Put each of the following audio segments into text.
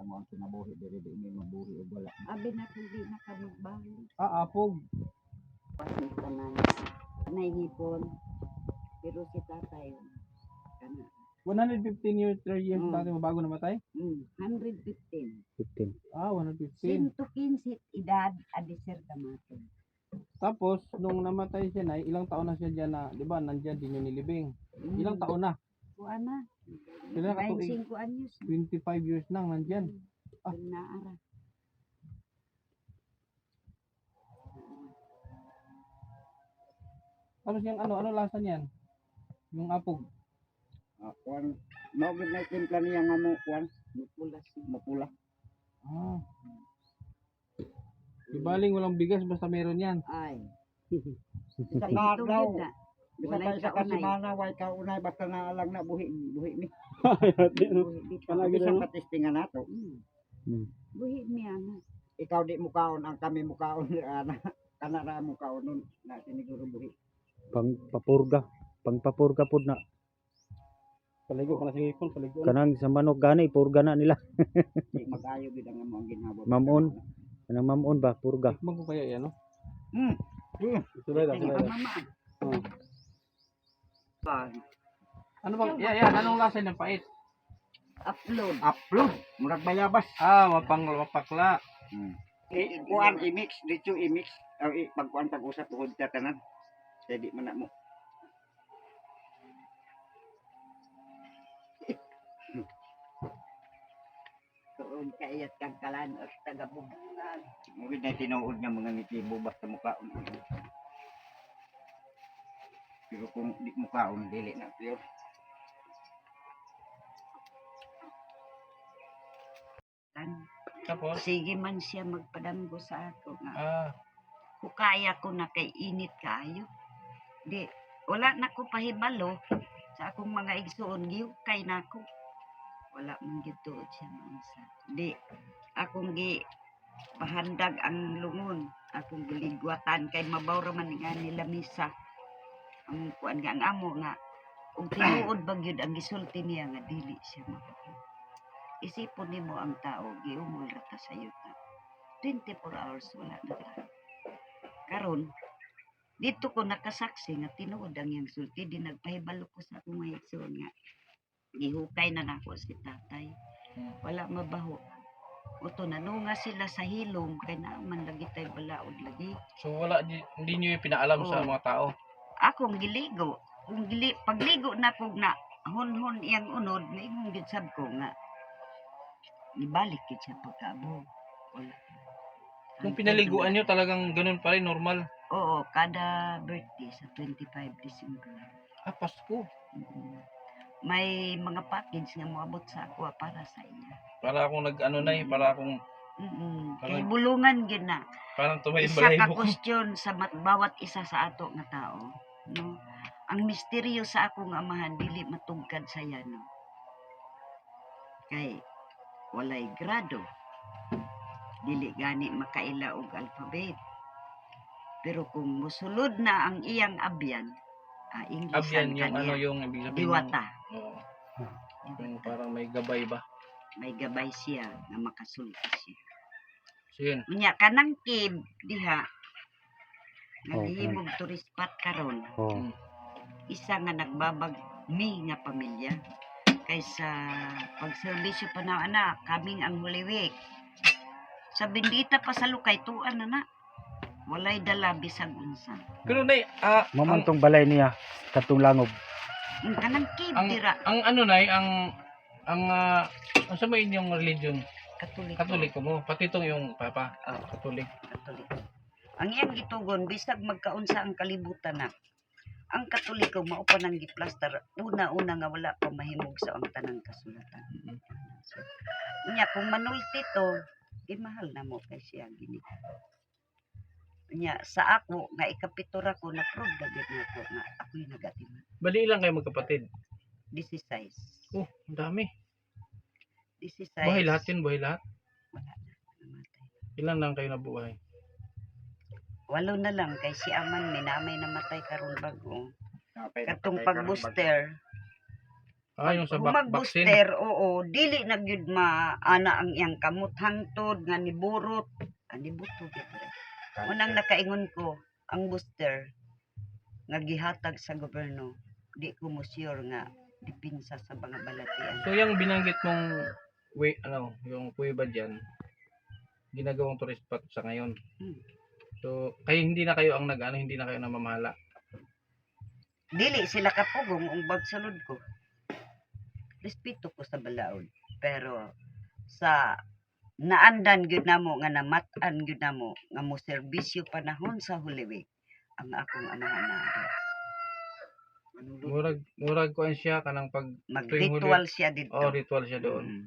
lang mo ang kinabuhi diri di may mabuhi o wala. Abi na kung di na ka magbaho. Apog. Pasig tanan. Kanay hipon. Pero si tatay, kana. 115 years, 3 years Mm. dati mo bago namatay? 115. 15. 115. 115 edad, adisir kamato. Tapos, nung namatay siya na, ilang taon na siya dyan na, di ba, nandyan din yung nilibing. Ilang taon na? Kuan na. Sila katuig. 25 anyos. 25 years nang nandyan. Ah. Naara. Tapos yung ano lasa niyan? Yung apog. Kuan mao gid na timpla niya nga mo kuan Mapula siya. mapula. Ah. Di baling walang bigas basta meron yan. Ay. Sa Ito kadaw. gid na. Bisa Walay pa isa ka kaunay. semana way ka unay basta naalang na buhi mi. Buhi Kana gid sa patistingan nato. Buhi niya na. Ikaw di mukaon ang kami mukaon ana. Kana ra mukaon nun na siniguro buhi. Pangpapurga pud na. Paligo ka na sa hipon, paligo. Kanang sa manok gani purga na nila. Di magayo gid ang amo ang ginhawa. Mamon. Kanang mamon ba purga. Tikman ko kaya yan, no? Ang Sulay da. mamaan. Ano bang, yan, anong lasa ng pait? Upload. Upload murag bayabas. Mapakla. Kuan i-mix dito i-mix pagkuan pag-usap tungod sa tanan. Kaya di man na mo. Tuog kaiyat kang kalan at tagabubugan. Mugid na tinuod nga mga ngitibo basta mukaon. Pero kung di mukaon dili na pure. Tapos? Sige man siya magpadanggo sa ako nga. Ah, Kaya ko na kay init kayo. Di, wala na ko pahibalo sa akong mga igsuon. Giukay na ko. Wala mong gituod siya mansa. Di, akong pahandag ang lungon. Akong giligwatan kay mabaw raman nga nila misa. Ang kuan nga ang amo nga. Kung tinuod bagyod ang gisulti niya nga dili siya makapag. Isipon nimo ang tao, giumol rata sa yuta. 24 hours wala na ta. Karon, dito ko nakasaksi nga tinuod ang iyang sulti, di nagpahibalo ko sa akong mga igsoon nga. Gihukay na nako si tatay. Wala mabaho. Uto na nga sila sa hilom, kay naaman lagi tayo balaod lagi. so wala, hindi nyo yung pinaalam sa mga tao. Akong giligo. Kung pagligo na ko na hun iyang unod, na imong gitsab ko nga. Ibalik yun siya pagkabo. Wala. Kung pinaliguan nyo, talagang ganun pa rin, normal. Oo, kada birthday sa 25 December. Pasko. May mga package nga moabot sa ako para sa iya. Para akong para akong, Kay bulungan gid na. parang tumayin Isa ka balahibo ko. question sa bawat isa sa ato nga tao, no? Ang misteryo sa akong amahan dili matugkad sa iya, no. Kay walay grado. Dili gani makaila og alphabet. Pero kung musulod na ang iyang abyan, English Abyan yung yung ibig sabihin. diwata. Oo. Yung parang may gabay ba? May gabay siya nga makasulti siya. So yun. Unya kanang cave diha nga Oh, gihimog tourist spot karon. Oh. Isa nga nagbabagmi nga pamilya kaysa pagserbisyo pa na anak kaming ang Holy Week. Sa bindita pa sa lukay tuan na na. Walay dala bisag unsa. Pero nay, Mamantong balay niya katong langob. Ang kanang cave dira ang ano nay, ang sa mo inyong religion? Katoliko. Katoliko mo, pati itong yung papa, Katolik. Katoliko. Ang iyang gitugon bisag magkaunsa ang kalibutan na. Ang Katoliko mao pa nang giplaster una-una nga wala pa mahimog sa ang tanang kasulatan. Unya kung manulti to, mahal na mo kay siya gini. Unya sa ako nga ikapitura ko na prove gagit nga ko nga ako'y nagatiman. Bali lang kayo magkapatid? 16. Oh, ang dami. 16. Buhay lahat yun, buhay lahat. Wala na, namatay. Ilan lang kayo nabuhay? 8 na lang kay si Aman minamay namatay karon bago. Napay Katong napatay karon pag-booster, Yung sa vaccine. Mag-booster, oo, dili na gyud maana ang iyang kamot hangtod nga niburot. Nibuto gyud. Unang nakaingon ko, ang booster nga gihatag sa gobyerno, di ko mo sure nga dipinsa sa mga balatian. So yung binanggit mong yung kuweba diyan, ginagawang tourist spot sa ngayon. Hmm. So kayo hindi na kayo ang hindi na kayo namamahala. Dili sila kapugong ang bagsulod ko. Respeto ko sa balaod. Pero sa naandan gyud namo nga namatan gyud namo nga mo serbisyo panahon sa Holy Week ang akong amahan na Murag ko siya kanang pag mag-ritual siya dito. ritual siya doon. Mm.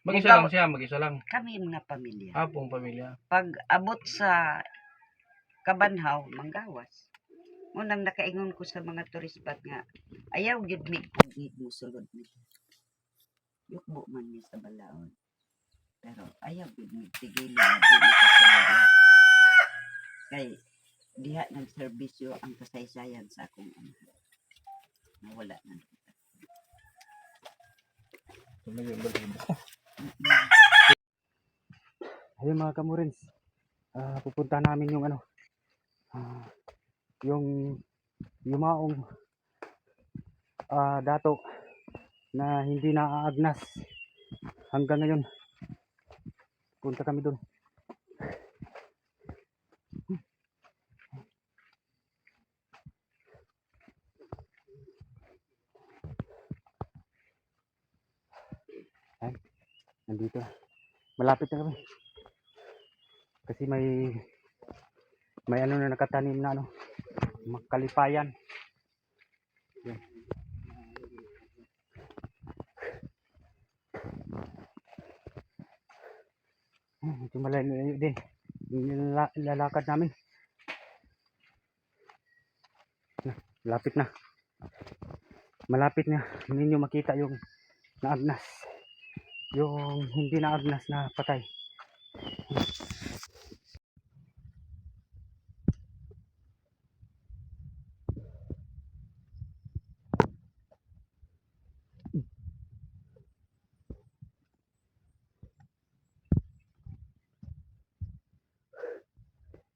Mag-isa lang. Kami mga pamilya. Pong pamilya. Pag abot sa Kabanhaw, manggawas. Unang nakaingon ko sa mga tourist spot nga, ayaw gyud mi musulod mi. Yukbo man mi sa balaod. Pero ayaw gyud mi tigilan na di sa sulod. Kay diha ng serbisyo ang kasaysayan sa akong anak. Nawala na. Ayun mga kamurins, pupunta namin yung yung yumaong dato na hindi naaagnas hanggang ngayon. Punta kami doon. Nandito na. Malapit na kami. Kasi may ano na nakatanim na makalipayan. Yan. Ito malayo din. Yung lalakad namin. Malapit na. Malapit na. Ninyo makita yung naagnas. Yung hindi naagnas na patay.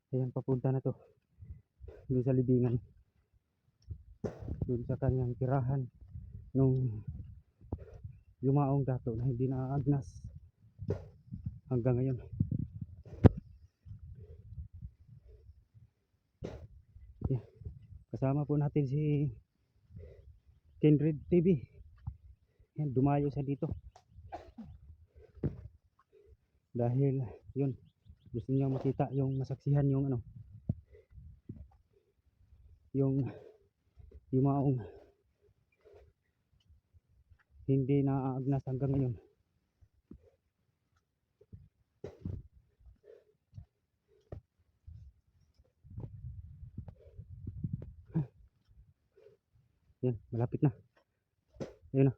Ayan, papunta na to doon sa libingan, doon sa kanyang tirahan nung yumaong dato na hindi naaagnas hanggang ngayon. Ayan. Kasama po natin si Kindred TV. Ayan, dumayo sa dito dahil yun, gusto niya makita yung masaksihan yung yung yumaong hindi naaagnas hanggang ngayon. Yan, malapit na. Ayun na,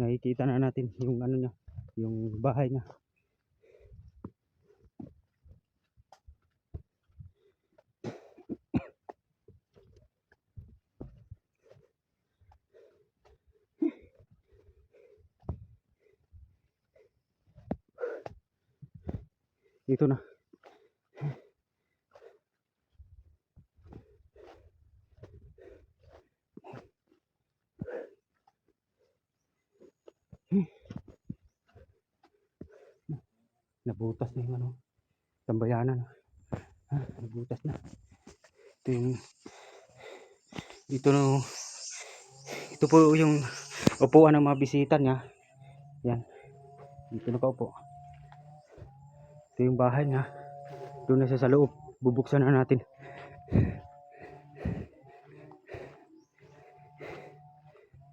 nakikita na natin yung niya, yung bahay niya. Dito na. Nabutas na yung tambayanan. Nabutas na. Ito yung ito po yung upuan ng mga bisita niya. Yan. Dito na paupo. Ito yung bahay niya. Doon na siya sa loob. Bubuksan na natin.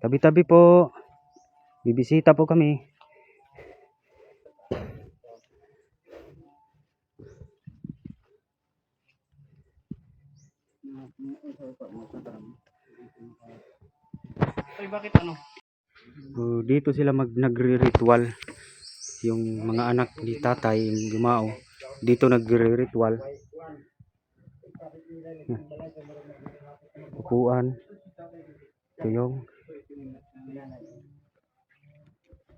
Tabi-tabi po. Bibisita po kami. Ay, bakit So, dito sila nagre-ritual. Yung mga anak ni tatay, yung Yumao, dito nagre-ritual. Upuan. Ito yung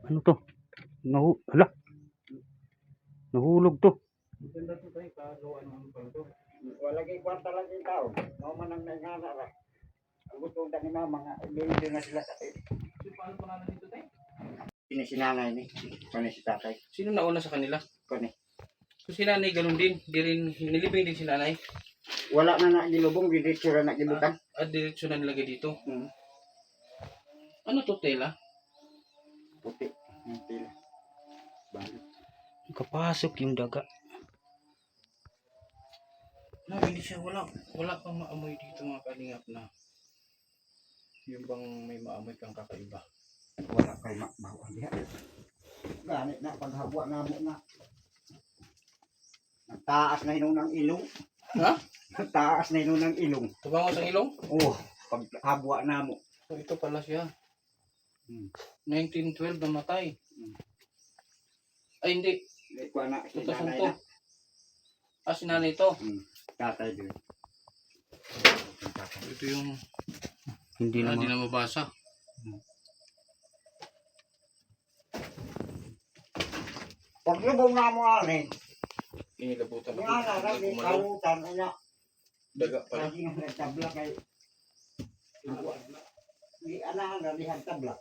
Ano to? Hala. Nahulog to. Maganda to tayo, kagawa ng paldo. Wala kay kwarta lang yung tao. Mao man ang nangana ra. Ang gusto ni mama nga bili na sila sa So, paano pa nga dito tayo? sinasinanay ni. Kani si tatay. Sino nauna sa kanila? Kani. So si nanay ganun din, di rin nilibing din si nanay. Wala na gilubong diretso ra na gibutan. At diretsyo na nilagay dito. Hmm. Ano to, tela? Puti. Ang tila. Balo. Kapasok yung daga. No, hindi siya, wala kang maamoy dito mga kalingap na yung bang may maamoy kang kakaiba. Wala kay makbawa diha. Ganit na paghabwa na mo na. Taas na hinung ng ilong. Ha? Taas na hinung ng ilong. Tubango sa ilong? Oh, paghabwa na mo. So ito pala siya. Hmm. 1912 namatay. Hmm. Ay hindi, Ikaw na si nanay 2002. na. Si nanay ito. Tatay din. Ito yung Hindi hindi naman. na mabasa. Paglubong na mo ani. Inilabutan Nga na ra di Gumalaw. karutan anya. Daga pala. Lagi nga nagtabla kay di anahan ra di tabla.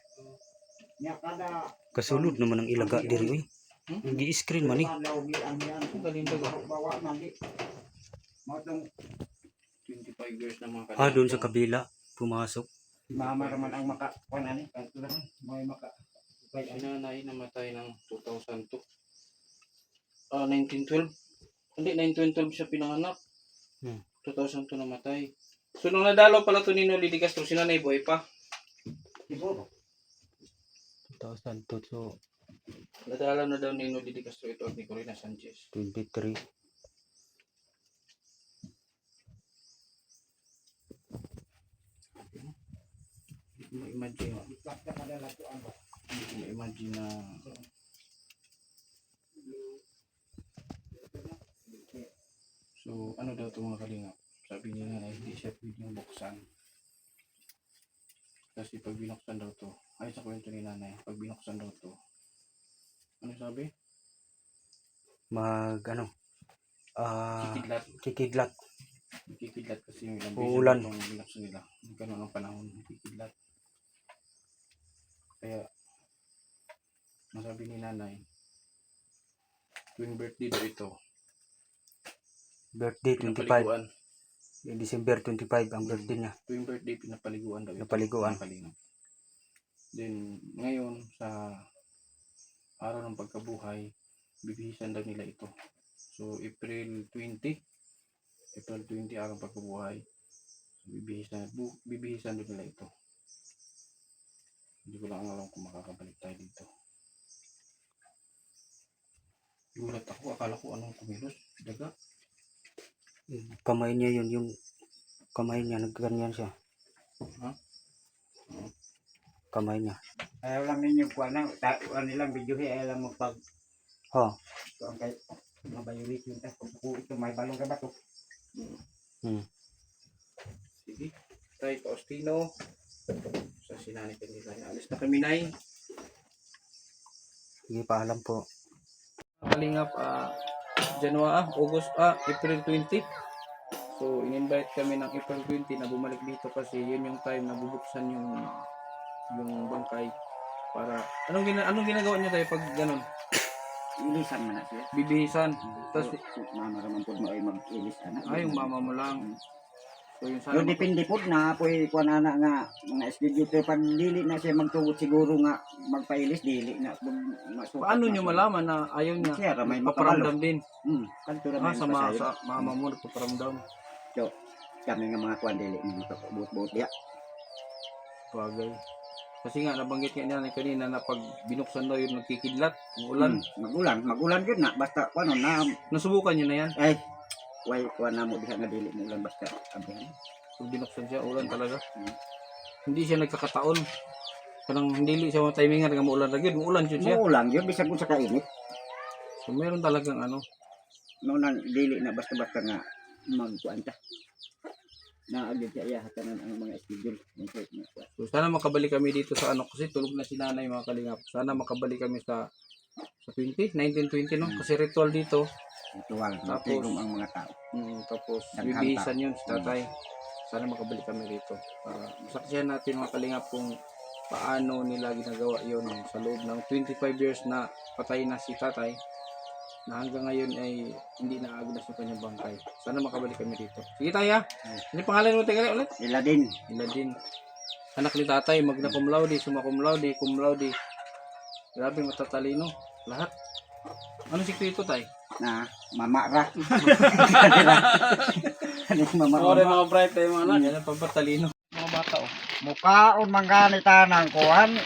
Nya kada Kasulod naman ang ilaga diri oy. Gi-screen man eh. Lawgi ang yan. Ang galing daga. Bawa man di. Mo tong 25 years na mga Ah, doon sa kabila. Pumasok. mama raman ang maka kuan ani. Kanto lang may maka. Si nanay namatay ng 2002. 1912. Hindi, 1912 siya pinanganak. 2002 namatay. So nung nadalaw pala to ni Noli Di Castro, si nanay buhay pa. Siguro. 2002 so Nadalaw na daw ni Noli Di Castro ito at ni Corina Sanchez. 23. Hindi ko ma-imagine. Hindi ko ma-imagine na so ano daw ito mga kalingap. Sabi niya na hindi siya pwedeng buksan. Kasi pag binuksan daw to, ay sa kwento ni nanay, pag binuksan daw to, ano sabi? Kikidlat. Kikidlat. Kikidlat kasi yung ilang Uulan. beses itong binuksan nila. Ganun ang panahon, kikidlat. Kaya, nasabi ni nanay, tuwing birthday daw ito, Birthday 25. pinapaliguan. December 25 ang birthday niya. Tuwing birthday, pinapaliguan daw ito. Napaliguan. Mga kalingap. Then, ngayon, sa araw ng pagkabuhay, bibihisan daw nila ito. So, April 20, araw ng pagkabuhay, bibihisan daw nila ito. Hindi ko lang alam kung makakabalik tayo dito. Gulat ako, akala ko anong kumilos, daga. Kamay niya yun, yung kamay niya, nagganyan siya. Ha? Kamay niya. Ayaw lang ninyo kuan na ano nilang video ayaw lang mo pag Oh. kuan kay mabayulit yung ko ito may balong ka ba to. Sige, tayo Faustino. Sa sinanay kanila. Alis na kami, Nay. Sige, paalam po. Kalingap, April 20. So, in-invite kami ng April 20 na bumalik dito kasi yun yung time na bubuksan yung bangkay para anong ginagawa niyo tayo pag ganun? Ilisan man na siya. Bibihisan. Tapos Mama raman pud mo ay mag-ilis ana. yung mama mo lang. So yung Pero sana depende pud na poy kuan ana nga mga schedule pero pag dili na siya magtugot siguro nga magpailis dili na masukat. paano niyo malaman na ayaw niya? Siya ra may Paparamdam din. Kanto ra may Sa mama mo nagpaparamdam. kami nga mga kuan dili ni buot-buot diha. Bagay. Kasi nga nabanggit nga niya kanina na pag binuksan daw yung nagkikidlat, ulan. Magulan gyud na basta kuno na Nasubukan niyo na yan? ay way kuan na mo diha nga dili mo ulan basta abihan. Pag binuksan siya, ulan talaga. Hindi siya nagkakataon. Kanang hindi siya matimingan nga maulan ra gyud, muulan jud siya. Mo lang gyud bisag sa kainit. So meron talagang No nang dili na basta-basta nga magkuan ta. naagad kaya hatanan ang mga schedule. So sana makabalik kami dito sa ano kasi tulog na si nanay mga kalingap. Sana makabalik kami sa 1920 no kasi ritual dito. Ritual, Tapos- magtigom ang mga tao. Tapos Daghang bibihisan yun si tatay. Sana makabalik kami rito para masaksihan natin mga kalingap kung paano nila ginagawa yun sa loob ng 25 years na patay na si tatay na hanggang ngayon ay hindi naagnas yung kanyang bangkay. Sana makabalik kami dito. Sige tayo ha. Ano pangalan mo tayo ulit? Sila din. Ila din. Anak ni tatay, magna cum laude, summa cum laude, cum laude. Grabe matatalino. Lahat. Ano sikreto tay? Na mamara. Ano mamara? mga bright tayo mga anak. Yan ang pagpatalino. Mga bata oh. Mukaon man gani tanang kuan.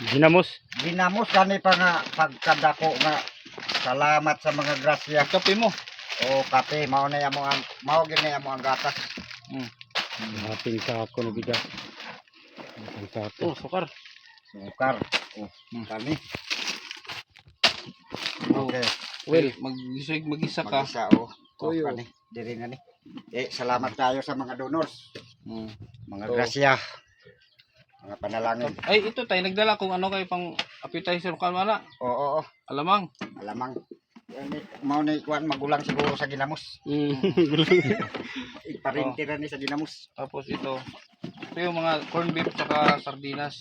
Ginamos. Ginamos gani pa nga pagkadako nga salamat sa mga grasya. Kape mo. O kape mao na amo ang gatas. Ating sako na bigas. Ating sako. Oh, sukar. Sukar. Oh, kami. Oh. Okay. Well, mag-isa ka. Mag-isa oh. Tuyo. Kani, diri nga ni. Salamat tayo sa mga donors, mga So, grasya. Mga panalangin. Ay, ito tayo nagdala kung ano kayo pang appetizer kalmala. Oo. Alamang. Alamang. Mao na ikuan magulang siguro sa ginamos. Iparinti ra ni sa ginamos. Tapos ito. Ito yung mga corned beef tsaka sardinas.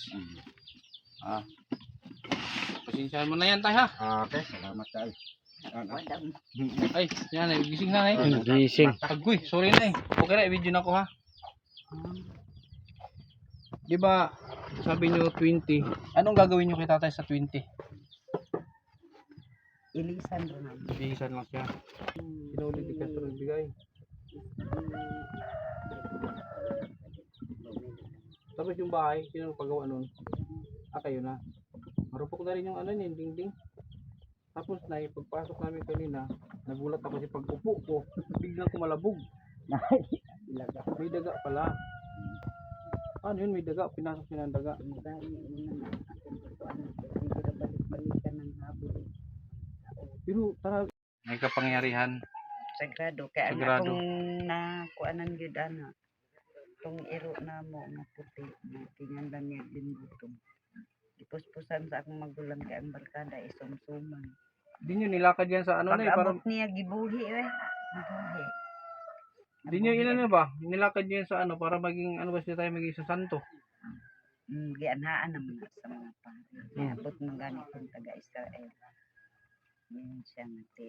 Pasensyahan mo na yan tayo ha. Okay, salamat tayo. Wadang Ay, yan ay. Gising na eh. Gising. Agoy, sorry na eh. Okay na, i-video na ko ha. Di ba, sabi nyo 20. Anong gagawin nyo kay tatay sa 20? ilisan ro na. Bihisan lang siya. Sinulit ka sa bigay. Tapos yung bahay, sino pagawa nun? Kayo na. Marupok na rin yung ano yung dingding. Tapos na, pagpasok namin kanina, nagulat ako kasi pag-upo ko, biglang kumalabog. May daga pala. Ano yun, may daga, pinasok siya ng daga. Balik-balikan ng habol. Pero tara. May kapangyarihan. Sagrado kaya nga Sagrado. kung nakuanan gyud ana. Tong iro na mo nga puti, tingandan niya din butong. Ipuspusan sa akong magulang kay ang barkada isumsuman. Di nyo nilakad yan sa ano na eh, parang Pag-abot niya gibuhi gibuhi. di nyo inano ba? Nilakad nyo yan sa ano para maging ano ba siya tayo maging sa santo. Gianhaan naman sa mga pare. Abot man gani kung taga Israel. Yan siya nati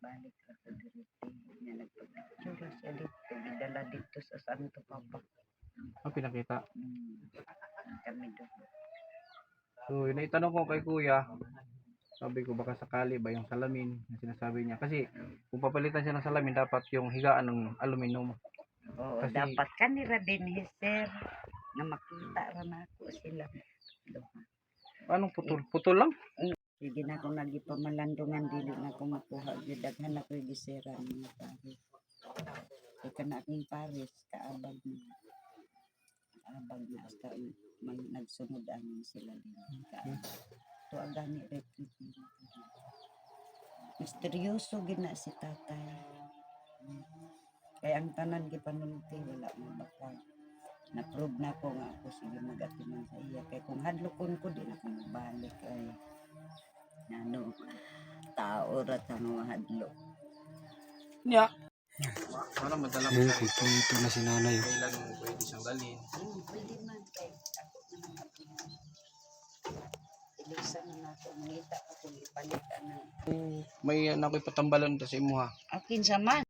balik ako dito. Niya nagpapicture siya dito. Gidala dito sa Santo Papa. Pinakita. Kami doon. So, yun itanong ko kay kuya. Sabi ko baka sakali ba yung salamin na sinasabi niya. Kasi kung papalitan siya ng salamin, dapat yung higaan ng aluminum. Oo, Kasi- dapat kanira din sir na makita ra na ako sila. Anong putol? Putol lang? Sige na akong nagipamalandungan dili na ako makuha gyud daghan ako gisera ng mga pare. Kaya kana akong pares kaabag na. Abag na hasta nagsunod amin sila din. To agani retreat. Misteryoso gid na si tatay. Kaya ang tanan gipanulti wala mo baka na-prove na ko nga ako sige mag-atiman sa iya. Kaya kung hadlokon ko di na ako mabalik ay ano tao ra ta mga hadlok. Yeah. Para madala mo siya. Ito na si nanay. Kailan pwede siyang dalhin. Pwede man kay ako naman ako. Ilisan na nato mangita ako kung ipalit na. May ako'y patambalan sa imo ha. Akin sa man.